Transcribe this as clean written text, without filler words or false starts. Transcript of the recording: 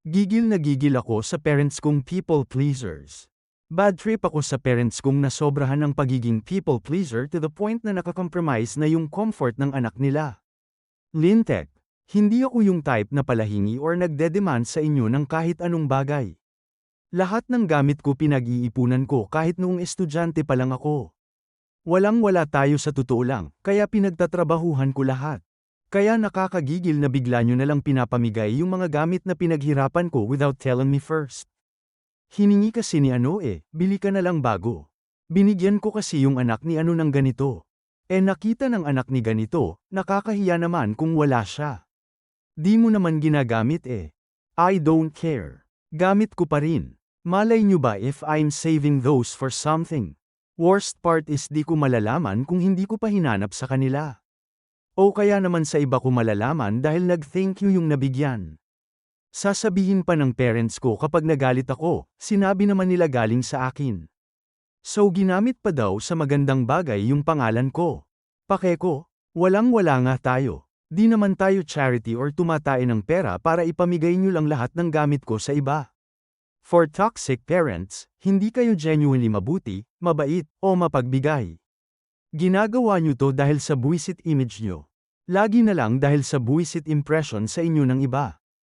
Gigil na gigil ako sa parents kong people pleasers. Bad trip ako sa parents kong nasobrahan ng pagiging people pleaser to the point na nakakompromise na yung comfort ng anak nila. Lintek, hindi ako yung type na palahingi or nagdedemand sa inyo ng kahit anong bagay. Lahat ng gamit ko pinag-iipunan ko kahit noong estudyante pa lang ako. Walang-wala tayo sa totoo lang, kaya pinagtatrabahuhan ko lahat. Kaya nakakagigil na bigla nyo nalang pinapamigay yung mga gamit na pinaghirapan ko without telling me first. Hiningi kasi ni bili ka na lang bago. Binigyan ko kasi yung anak ni ng ganito. Nakita ng anak ni ganito, nakakahiya naman kung wala siya. Di mo naman ginagamit I don't care. Gamit ko pa rin. Malay nyo ba if I'm saving those for something? Worst part is di ko malalaman kung hindi ko pa hinanap sa kanila. O kaya naman sa iba ko malalaman dahil nag-thank you yung nabigyan. Sasabihin pa ng parents ko kapag nagalit ako, sinabi naman nila galing sa akin. So ginamit pa daw sa magandang bagay yung pangalan ko. Pake ko, walang-wala nga tayo. Di naman tayo charity or tumatay ng pera para ipamigay nyo lang lahat ng gamit ko sa iba. For toxic parents, hindi kayo genuinely mabuti, mabait, o mapagbigay. Ginagawa nyo to dahil sa buwisit image nyo. Lagi na lang dahil sa buwisit impression sa inyo ng iba.